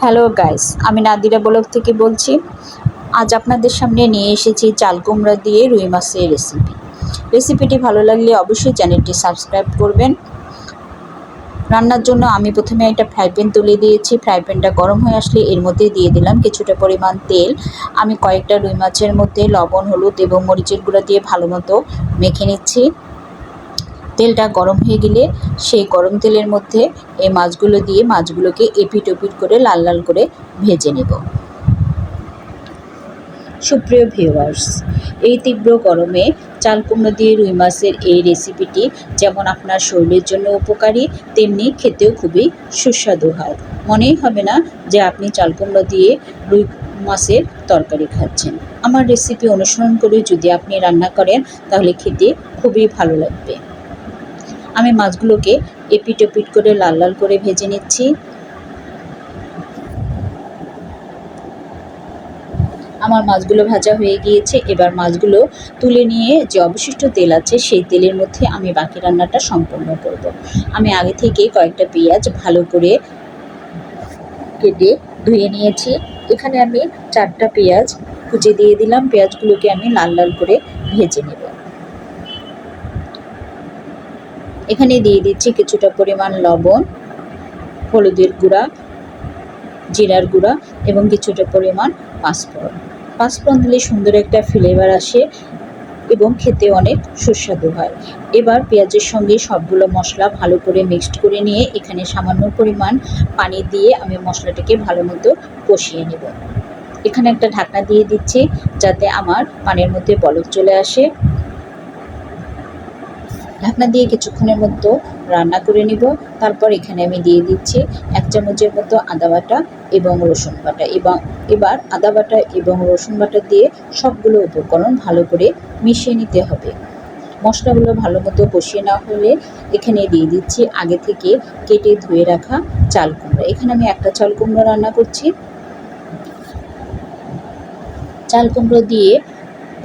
Hello guys, আমি Nadira blog থেকে বলছি। আজ আপনাদের সামনে নিয়ে এসেছি চাল কুমড়া দিয়ে রুই মাছের রেসিপিটি ভালো লাগলে অবশ্যই চ্যানেলটি সাবস্ক্রাইব করবেন। রান্নার জন্য আমি প্রথমে একটা ফ্রাই প্যান তুলে দিয়েছি। ফ্রাই প্যানটা গরম হয়ে আসলে এর মধ্যে দিয়ে দিলাম কিছুটা পরিমাণ তেল। আমি কয়েকটা রুই মাছের মধ্যে লবণ, হলুদ এবং মরিচের গুঁড়া দিয়ে ভালো মতো মেখে নিচ্ছি। তেলটা গরম হয়ে গেলে সেই গরম তেলের মধ্যে এই মাছগুলো দিয়ে মাছগুলোকে এপিট ওপিট করে লাল লাল করে ভেজে নেব। সুপ্রিয় ভিউয়ার্স, এই তীব্র গরমে চাল কুমড়ো দিয়ে রুই মাছের এই রেসিপিটি যেমন আপনার শরীরের জন্য উপকারী, তেমনি খেতেও খুবই সুস্বাদু হয়। মনেই হবে না যে আপনি চাল কুমড়ো দিয়ে রুই মাছের তরকারি খাচ্ছেন। আমার রেসিপি অনুসরণ করে যদি আপনি রান্না করেন তাহলে খেতে খুবই ভালো লাগবে। আমি মাছগুলোকে এপিট ওপিট করে লাল লাল করে ভেজে নিচ্ছি। আমার মাছগুলো ভাজা হয়ে গিয়েছে। এবার মাছগুলো তুলে নিয়ে যে অবশিষ্ট তেল আছে সেই তেলের মধ্যে আমি বাকি রান্নাটা সম্পন্ন করব। আমি আগে থেকে কয়েকটা পেঁয়াজ ভালো করে কেটে ধুয়ে নিয়েছি। এখানে আমি 4টা পেঁয়াজ কুচি দিয়ে দিলাম। পেঁয়াজগুলোকে আমি লাল লাল করে ভেজে নেব। এখানে দিয়ে দিচ্ছি কিছুটা পরিমাণ লবণ, হলুদের গুঁড়া, জিরার গুঁড়া এবং কিছুটা পরিমাণ পাঁচফোড়ন দিলে সুন্দর একটা ফ্লেভার আসে এবং খেতে অনেক সুস্বাদু হয়। এবার পেঁয়াজের সঙ্গে সবগুলো মশলা ভালো করে মিক্সড করে নিয়ে এখানে সামান্য পরিমাণ পানি দিয়ে আমি মশলাটাকে ভালো মতো কষিয়ে নেব। এখানে একটা ঢাকনা দিয়ে দিচ্ছি যাতে আমার পানির মধ্যে বলক চলে আসে। ঢাকনা দিয়ে কিছুক্ষণের মতো রান্না করে নিব। তারপর এখানে আমি দিয়ে দিচ্ছি 1 চামচের মতো আদা বাটা এবং রসুন বাটা। এবার আদা বাটা এবং রসুন বাটা দিয়ে সবগুলো উপকরণ ভালো করে মিশিয়ে নিতে হবে। মশলাগুলো ভালো মতো কষিয়ে না হলে এখানে দিয়ে দিচ্ছি আগে থেকে কেটে ধুয়ে রাখা চাল কুমড়া। এখানে আমি একটা চাল কুমড়া রান্না করছি। চাল কুমড়ো দিয়ে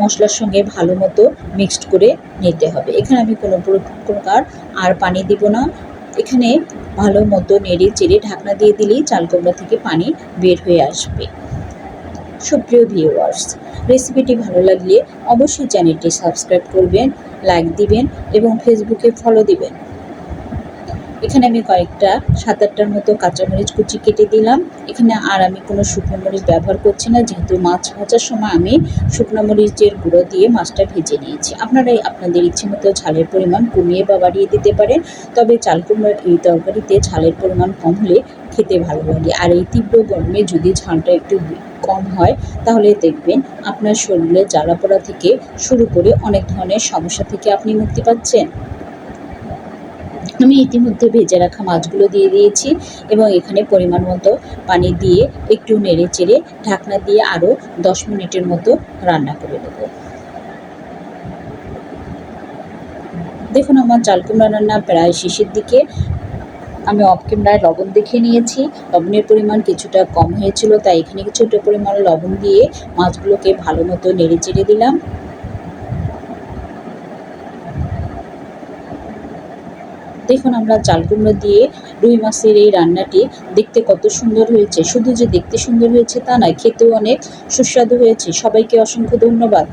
মশলার সঙ্গে ভালো মতো মিক্সড করে নিতে হবে। এখানে আমি কোনো প্রকার আর পানি দিব না। এখানে ভালো মতো নেড়ে চেড়ে ঢাকনা দিয়ে দিলেই চাল কুমড়া থেকে পানি বের হয়ে আসবে। সুপ্রিয় ভিউয়ার্স, রেসিপিটি ভালো লাগলে অবশ্যই চ্যানেলটি সাবস্ক্রাইব করবেন, লাইক দিবেন এবং ফেসবুকে ফলো দিবেন। এখানে আমি কয়েকটা 7-8টার মতো কাঁচামরিচ কুচি কেটে দিলাম। এখানে আর আমি কোনো শুকনো মরিচ ব্যবহার করছি না, যেহেতু মাছ ভাজার সময় আমি শুকনো মরিচের গুঁড়ো দিয়ে মাছটা ভেজে নিয়েছি। আপনারাই আপনাদের ইচ্ছে মতো ঝালের পরিমাণ কমিয়ে বা বাড়িয়ে দিতে পারেন। তবে চাল কুমড়োর এই তরকারিতে ঝালের পরিমাণ কম হলে খেতে ভালো লাগে। আর এই তীব্র গরমে যদি ঝালটা একটু কম হয় তাহলে দেখবেন আপনার শরীরে জ্বালাপোড়া থেকে শুরু করে অনেক ধরনের সমস্যা থেকে আপনি মুক্তি পাচ্ছেন। আমি ইতিমধ্যে ভেজে রাখা মাছগুলো দিয়ে দিয়েছি এবং এখানে পরিমাণ মতো পানি দিয়ে একটু নেড়ে চেড়ে ঢাকনা দিয়ে আরও 10 মিনিটের মতো রান্না করে নেব। দেখুন আমার চাল কুমড়া রান্না প্রায় শেষের দিকে। আমি অফ ক্যামেরায় লবণ দেখে নিয়েছি। লবণের পরিমাণ কিছুটা কম হয়েছিল, তাই এখানে কিছুটা পরিমাণ লবণ দিয়ে মাছগুলোকে ভালো মতো নেড়ে চেড়ে দিলাম। দেখুন আমরা চাল কুমড়ো দিয়ে রুই মাছের এই রান্নাটি দেখতে কত সুন্দর হয়েছে। শুধু যে দেখতে সুন্দর হয়েছে তা নয়, খেতেও অনেক সুস্বাদু হয়েছে। সবাইকে অসংখ্য ধন্যবাদ।